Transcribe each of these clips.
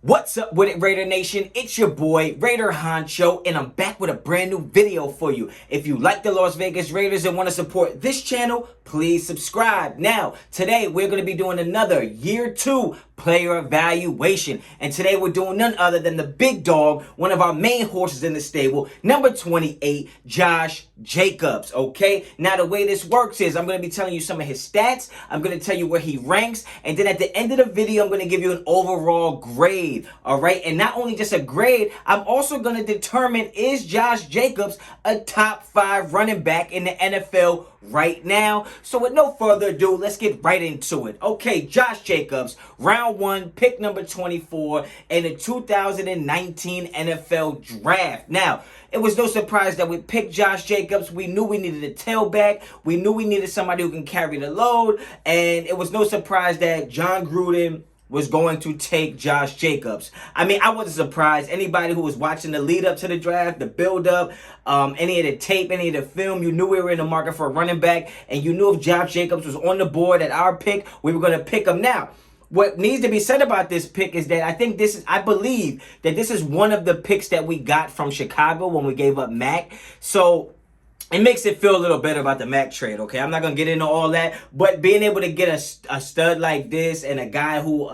What's up with it, Raider Nation? It's your boy, Raider Honcho, and I'm back with a brand new video for you. If you like the Las Vegas Raiders and want to support this channel, please subscribe. Now, today we're going to be doing another Year 2 player evaluation. And today we're doing none other than the big dog, one of our main horses in the stable, number 28, Josh Jacobs, okay? Now, the way this works is I'm going to be telling you some of his stats. I'm going to tell you where he ranks. And then at the end of the video, I'm going to give you an overall grade, all right? And not only just a grade, I'm also going to determine, is Josh Jacobs a top 5 running back in the NFL right now? So with no further ado, let's get right into it. Okay, Josh Jacobs, round 1, pick number 24 in the 2019 NFL Draft. Now, it was no surprise that we picked Josh Jacobs. We knew we needed a tailback. We knew we needed somebody who can carry the load. And it was no surprise that John Gruden was going to take Josh Jacobs. I mean, I wasn't surprised. Anybody who was watching the lead up to the draft, the build up, any of the tape, any of the film, you knew we were in the market for a running back, and you knew if Josh Jacobs was on the board at our pick, we were going to pick him. Now, what needs to be said about this pick is that I believe that this is one of the picks that we got from Chicago when we gave up Mac. So it makes it feel a little better about the Mac trade, okay? I'm not going to get into all that, but being able to get a stud like this and a guy who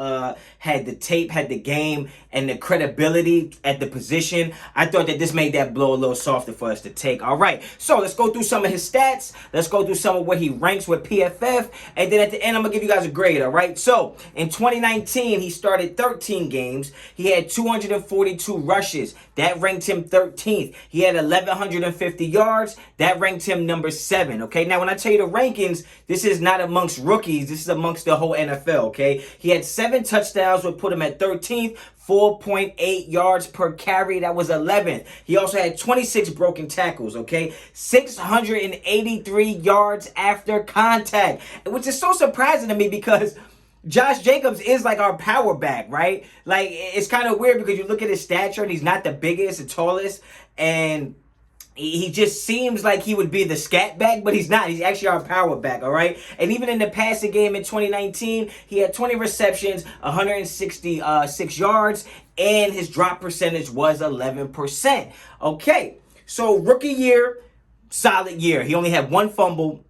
had the tape, had the game, and the credibility at the position, I thought that this made that blow a little softer for us to take. All right, so let's go through some of his stats. Let's go through some of where he ranks with PFF, and then at the end, I'm going to give you guys a grade, all right? So in 2019, he started 13 games. He had 242 rushes. That ranked him 13th. He had 1,150 yards. That ranked him number 7, okay? Now, when I tell you the rankings, this is not amongst rookies. This is amongst the whole NFL, okay? He had 7 touchdowns, would put him at 13th, 4.8 yards per carry. That was 11th. He also had 26 broken tackles, okay? 683 yards after contact, which is so surprising to me because Josh Jacobs is like our power back, right? Like, it's kind of weird because you look at his stature and he's not the biggest, the tallest, and he just seems like he would be the scat back, but he's not. He's actually our power back, all right? And even in the passing game in 2019, he had 20 receptions, 166 yards, and his drop percentage was 11%. Okay, so rookie year, solid year. He only had 1 fumble,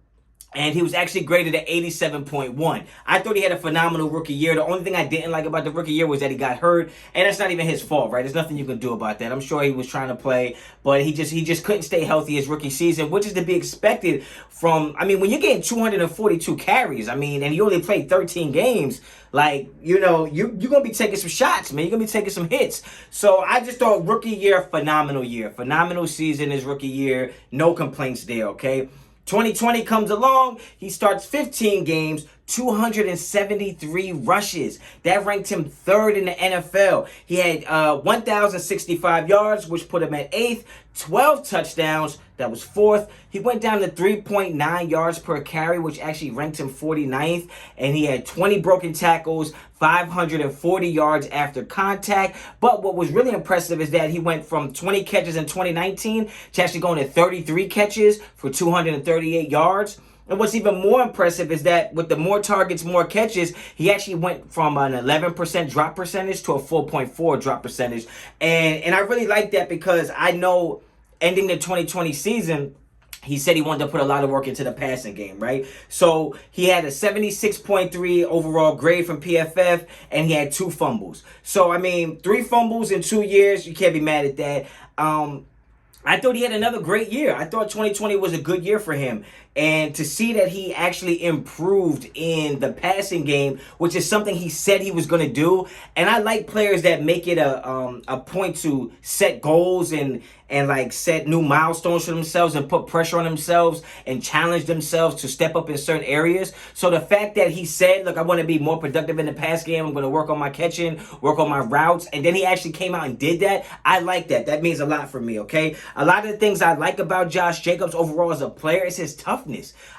and he was actually graded at 87.1. I thought he had a phenomenal rookie year. The only thing I didn't like about the rookie year was that he got hurt, and that's not even his fault, right? There's nothing you can do about that. I'm sure he was trying to play, but he just couldn't stay healthy his rookie season, which is to be expected from, I mean, when you're getting 242 carries, I mean, and he only played 13 games, like, you know, you're going to be taking some shots, man. You're going to be taking some hits. So I just thought rookie year, phenomenal year. Phenomenal season his rookie year. No complaints there, okay? 2020 comes along, he starts 15 games, 273 rushes. That ranked him 3rd in the NFL. He had 1,065 yards, which put him at 8th, 12 touchdowns, that was 4th. He went down to 3.9 yards per carry, which actually ranked him 49th, and he had 20 broken tackles, 540 yards after contact. But what was really impressive is that he went from 20 catches in 2019 to actually going to 33 catches for 238 yards. And what's even more impressive is that with the more targets, more catches, he actually went from an 11% drop percentage to a 4.4 drop percentage. And I really like that because I know ending the 2020 season, he said he wanted to put a lot of work into the passing game, right? So he had a 76.3 overall grade from PFF, and he had 2 fumbles. So, I mean, 3 fumbles in 2 years, you can't be mad at that. I thought he had another great year. I thought 2020 was a good year for him. And to see that he actually improved in the passing game, which is something he said he was going to do. And I like players that make it a point to set goals and like set new milestones for themselves and put pressure on themselves and challenge themselves to step up in certain areas. So the fact that he said, look, I want to be more productive in the pass game. I'm going to work on my catching, work on my routes. And then he actually came out and did that. I like that. That means a lot for me, okay? A lot of the things I like about Josh Jacobs overall as a player is his toughness.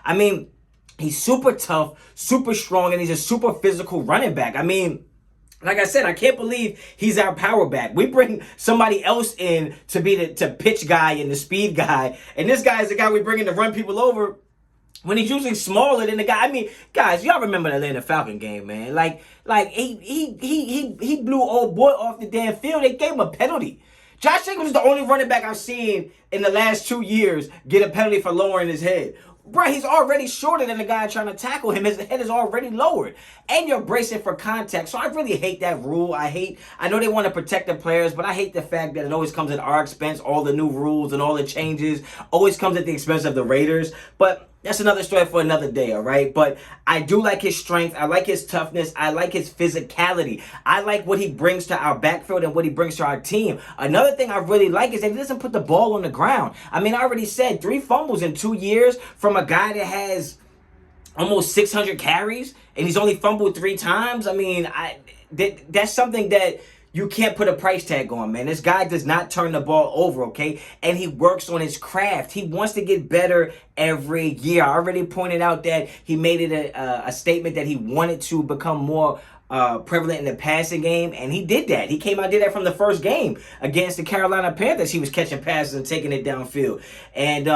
I mean, he's super tough, super strong, and he's a super physical running back. I mean, like I said, I can't believe he's our power back. We bring somebody else in to be the pitch guy and the speed guy, and this guy is the guy we bring in to run people over. when he's usually smaller than the guy. I mean, guys, y'all remember the Atlanta Falcon game, man? Like he blew old boy off the damn field. They gave him a penalty. Josh Jacobs is the only running back I've seen in the last 2 years get a penalty for lowering his head. Bro, he's already shorter than the guy trying to tackle him. His head is already lowered. And you're bracing for contact. So I really hate that rule. I know they want to protect the players, but I hate the fact that it always comes at our expense. All the new rules and all the changes always comes at the expense of the Raiders. But that's another story for another day, all right? But I do like his strength. I like his toughness. I like his physicality. I like what he brings to our backfield and what he brings to our team. Another thing I really like is that he doesn't put the ball on the ground. I mean, I already said 3 fumbles in 2 years from a guy that has almost 600 carries, and he's only fumbled 3 times. I mean, that's something that you can't put a price tag on, man. This guy does not turn the ball over, okay? And he works on his craft. He wants to get better every year. I already pointed out that he made it a statement that he wanted to become more prevalent in the passing game, and he did that. He came out and did that from the first game against the Carolina Panthers. He was catching passes and taking it downfield. And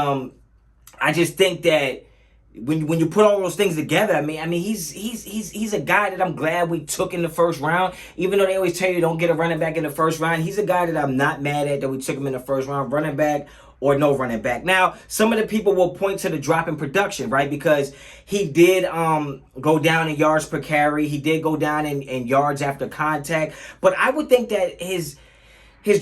I just think that when you put all those things together, I mean, he's a guy that I'm glad we took in the first round. Even though they always tell you don't get a running back in the first round, he's a guy that I'm not mad at that we took him in the first round, running back or no running back. Now, some of the people will point to the drop in production, right? Because he did go down in yards per carry, he did go down in yards after contact, but I would think that his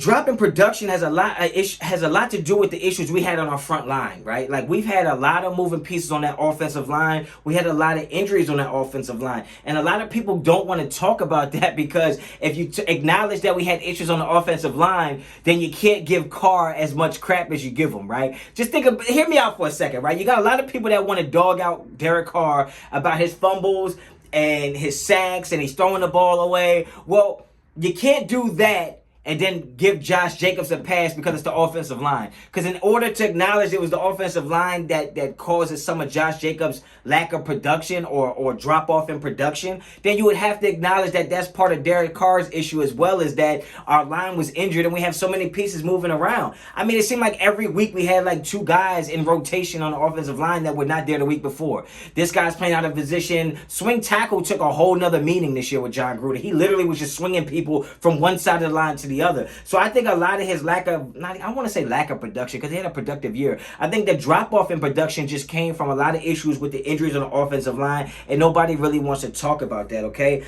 drop in production has a lot to do with the issues we had on our front line, right? Like, we've had a lot of moving pieces on that offensive line. We had a lot of injuries on that offensive line. And a lot of people don't want to talk about that because if you acknowledge that we had issues on the offensive line, then you can't give Carr as much crap as you give him, right? Just hear me out for a second, right? You got a lot of people that want to dog out Derek Carr about his fumbles and his sacks and he's throwing the ball away. Well, you can't do that and then give Josh Jacobs a pass because it's the offensive line. Because in order to acknowledge it was the offensive line that causes some of Josh Jacobs' lack of production or drop off in production, then you would have to acknowledge that that's part of Derek Carr's issue as well, is that our line was injured and we have so many pieces moving around. I mean, it seemed like every week we had like 2 guys in rotation on the offensive line that were not there the week before. This guy's playing out of position. Swing tackle took a whole nother meaning this year with John Gruden. He literally was just swinging people from one side of the line to the other. So I think a lot of his lack of production, because he had a productive year. I think the drop off in production just came from a lot of issues with the injuries on the offensive line, and nobody really wants to talk about that, okay?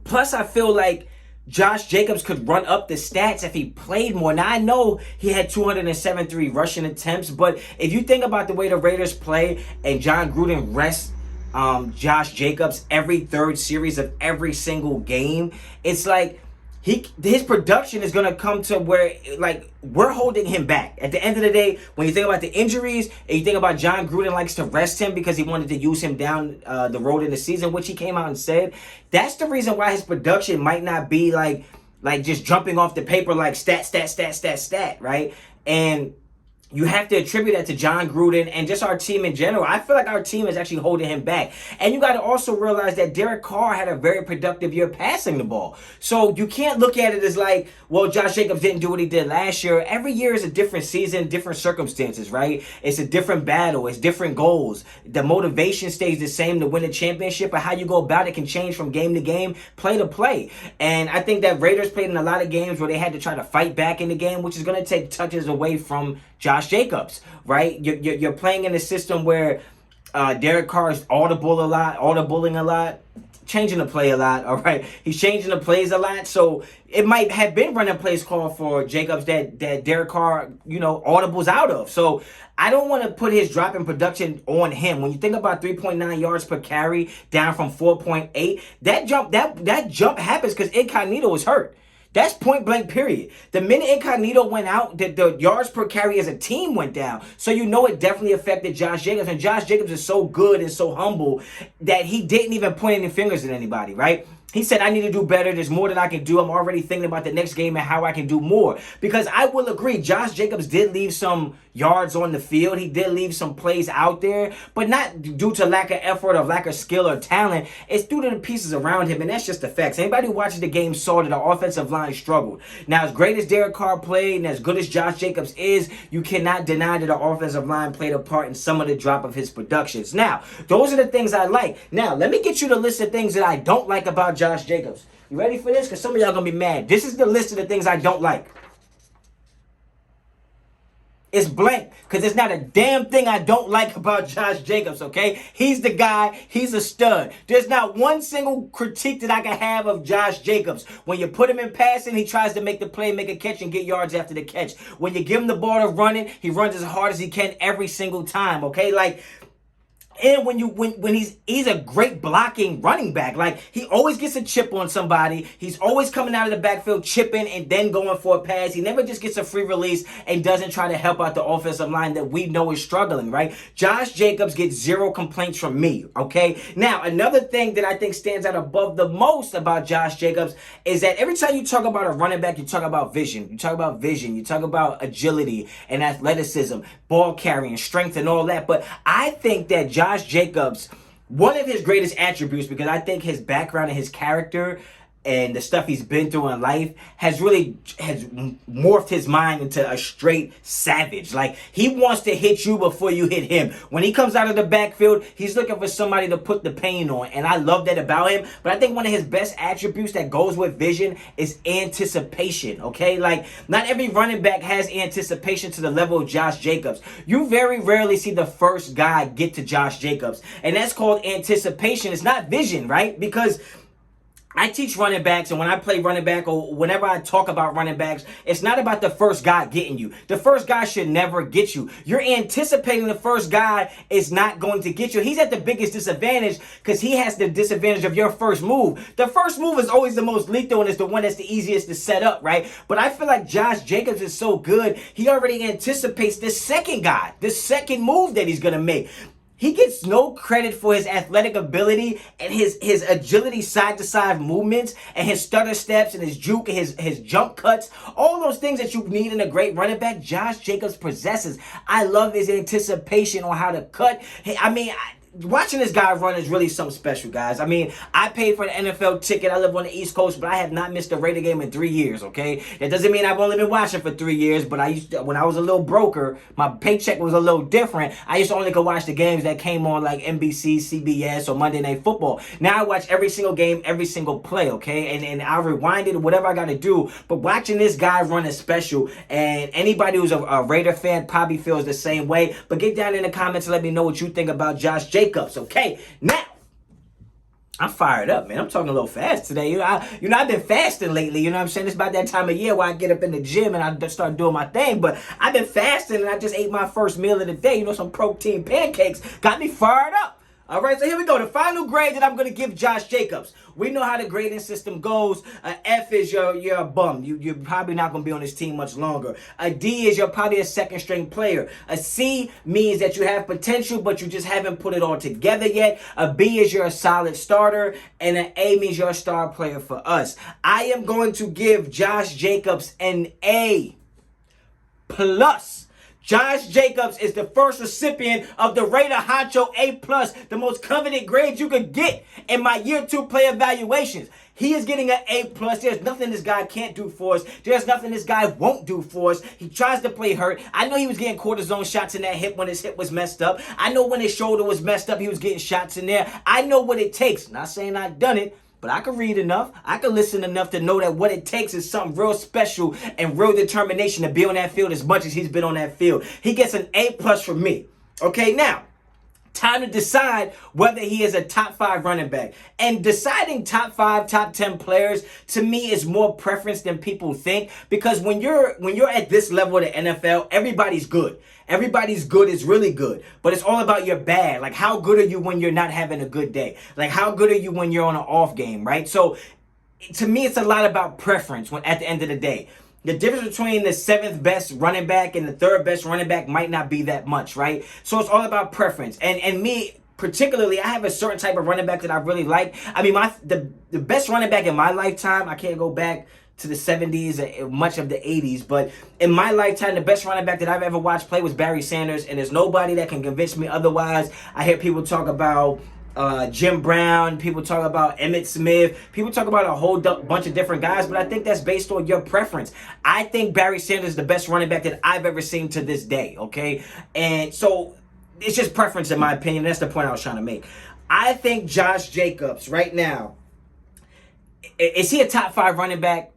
Plus, I feel like Josh Jacobs could run up the stats if he played more. Now, I know he had 273 rushing attempts, but if you think about the way the Raiders play and John Gruden rests Josh Jacobs every third series of every single game, it's like his production is going to come to where, like, we're holding him back. At the end of the day, when you think about the injuries and you think about John Gruden likes to rest him because he wanted to use him down the road in the season, which he came out and said, that's the reason why his production might not be like just jumping off the paper like stat, right? And you have to attribute that to John Gruden and just our team in general. I feel like our team is actually holding him back. And you got to also realize that Derek Carr had a very productive year passing the ball. So you can't look at it as like, well, Josh Jacobs didn't do what he did last year. Every year is a different season, different circumstances, right? It's a different battle. It's different goals. The motivation stays the same to win a championship, but how you go about it can change from game to game, play to play. And I think that Raiders played in a lot of games where they had to try to fight back in the game, which is going to take touches away from Josh Jacobs, right? You're playing in a system where Derek Carr is audibling a lot, changing the play a lot, all right? He's changing the plays a lot, so it might have been running plays called for Jacobs that Derek Carr, audibles out of. So I don't want to put his drop in production on him. When you think about 3.9 yards per carry down from 4.8, that jump happens because Incognito was hurt. That's point blank, period. The minute Incognito went out, the yards per carry as a team went down. So it definitely affected Josh Jacobs. And Josh Jacobs is so good and so humble that he didn't even point any fingers at anybody, right? He said, I need to do better. There's more that I can do. I'm already thinking about the next game and how I can do more. Because I will agree, Josh Jacobs did leave some yards on the field. He did leave some plays out there, but not due to lack of effort or lack of skill or talent. It's due to the pieces around him, and that's just the facts. Anybody who watches the game saw that the offensive line struggled. Now, as great as Derek Carr played and as good as Josh Jacobs is, you cannot deny that the offensive line played a part in some of the drop of his productions. Now, those are the things I like. Now, let me get you the list of things that I don't like about Josh Jacobs. You ready for this? Because some of y'all going to be mad. This is the list of the things I don't like. It's blank because there's not a damn thing I don't like about Josh Jacobs, okay? He's the guy. He's a stud. There's not one single critique that I can have of Josh Jacobs. When you put him in passing, he tries to make the play, make a catch, and get yards after the catch. When you give him the ball to run it, he runs as hard as he can every single time, okay? Like, and when he's a great blocking running back. Like, he always gets a chip on somebody. He's always coming out of the backfield chipping and then going for a pass. He never just gets a free release and doesn't try to help out the offensive line that we know is struggling, right? Josh Jacobs gets zero complaints from me, okay? Now, another thing that I think stands out above the most about Josh Jacobs is that every time you talk about a running back, you talk about vision. You talk about vision. You talk about agility and athleticism, ball carrying, strength, and all that. But I think that Josh Jacobs, one of his greatest attributes, because I think his background and his character and the stuff he's been through in life has morphed his mind into a straight savage. Like, he wants to hit you before you hit him. When he comes out of the backfield, he's looking for somebody to put the pain on, and I love that about him. But I think one of his best attributes that goes with vision is anticipation, okay? Like, not every running back has anticipation to the level of Josh Jacobs. You very rarely see the first guy get to Josh Jacobs, and that's called anticipation. It's not vision, right? Because I teach running backs, and when I play running back or whenever I talk about running backs, it's not about the first guy getting you. The first guy should never get you. You're anticipating the first guy is not going to get you. He's at the biggest disadvantage because he has the disadvantage of your first move. The first move is always the most lethal and it's the one that's the easiest to set up, right? But I feel like Josh Jacobs is so good, he already anticipates the second guy, the second move that he's going to make. He gets no credit for his athletic ability and his agility, side-to-side movements, and his stutter steps and his juke and his jump cuts. All those things that you need in a great running back, Josh Jacobs possesses. I love his anticipation on how to cut. Watching this guy run is really something special, guys. I mean, I paid for the NFL ticket. I live on the East Coast, but I have not missed a Raider game in 3 years, okay? That doesn't mean I've only been watching for 3 years, but when I was a little broker, my paycheck was a little different. I used to only go watch the games that came on like NBC, CBS, or Monday Night Football. Now I watch every single game, every single play, okay? And I rewind it or whatever I got to do. But watching this guy run is special, and anybody who's a Raider fan probably feels the same way. But get down in the comments and let me know what you think about Josh Jacobs. Okay, now I'm fired up, man. I'm talking a little fast today. I've been fasting lately. You know what I'm saying? It's about that time of year where I get up in the gym and I start doing my thing. But I've been fasting and I just ate my first meal of the day. Some protein pancakes. Got me fired up. All right, so here we go. The final grade that I'm going to give Josh Jacobs. We know how the grading system goes. A F is you're a bum. You're probably not going to be on this team much longer. A D is you're probably a second-string player. A C means that you have potential, but you just haven't put it all together yet. A B is you're a solid starter. And an A means you're a star player for us. I am going to give Josh Jacobs an A+. Josh Jacobs is the first recipient of the Raider Honcho A+, the most coveted grade you could get in my year 2 play evaluations. He is getting an A+. There's nothing this guy can't do for us. There's nothing this guy won't do for us. He tries to play hurt. I know he was getting cortisone shots in that hip when his hip was messed up. I know when his shoulder was messed up, he was getting shots in there. I know what it takes. Not saying I've done it, but I can read enough. I can listen enough to know that what it takes is something real special and real determination to be on that field as much as he's been on that field. He gets an A+ from me. Okay, now, time to decide whether he is a top 5 running back. And deciding top 5, top 10 players, to me, is more preference than people think. Because when you're at this level of the NFL, everybody's good. Everybody's good is really good. But it's all about your bad. Like, how good are you when you're not having a good day? Like, how good are you when you're on an off game, right? So, to me, it's a lot about preference at the end of the day. The difference between the 7th best running back and the 3rd best running back might not be that much, right? So it's all about preference. And me, particularly, I have a certain type of running back that I really like. I mean, the best running back in my lifetime, I can't go back to the 70s and much of the 80s. But in my lifetime, the best running back that I've ever watched play was Barry Sanders, and there's nobody that can convince me otherwise. I hear people talk about Jim Brown, people talk about Emmitt Smith, people talk about a whole bunch of different guys, but I think that's based on your preference. I think Barry Sanders is the best running back that I've ever seen to this day, okay? And so it's just preference in my opinion. That's the point I was trying to make. I think Josh Jacobs right now, is he a top 5 running back?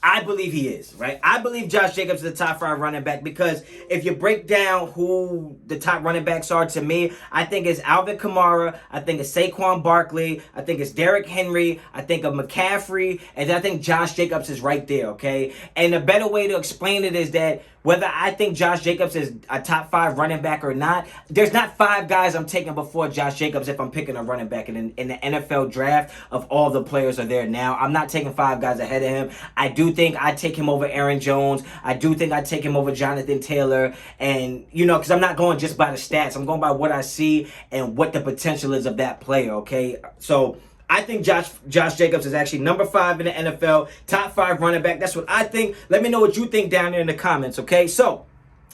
I believe he is, right? I believe Josh Jacobs is the top 5 running back because if you break down who the top running backs are to me, I think it's Alvin Kamara, I think it's Saquon Barkley, I think it's Derrick Henry, I think of McCaffrey, and I think Josh Jacobs is right there, okay? And a better way to explain it is that whether I think Josh Jacobs is a top 5 running back or not, there's not 5 guys I'm taking before Josh Jacobs if I'm picking a running back in the NFL draft of all the players are there now. I'm not taking 5 guys ahead of him. I do think I'd take him over Aaron Jones. I do think I'd take him over Jonathan Taylor. And, because I'm not going just by the stats. I'm going by what I see and what the potential is of that player, okay? So I think Josh Jacobs is actually number 5 in the NFL, top 5 running back. That's what I think. Let me know what you think down there in the comments, okay? So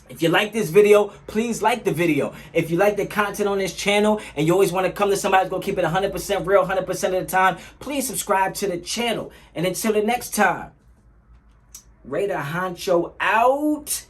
if you like this video, please like the video. If you like the content on this channel and you always want to come to somebody who's going to keep it 100% real 100% of the time, please subscribe to the channel. And until the next time, Raider Honcho out.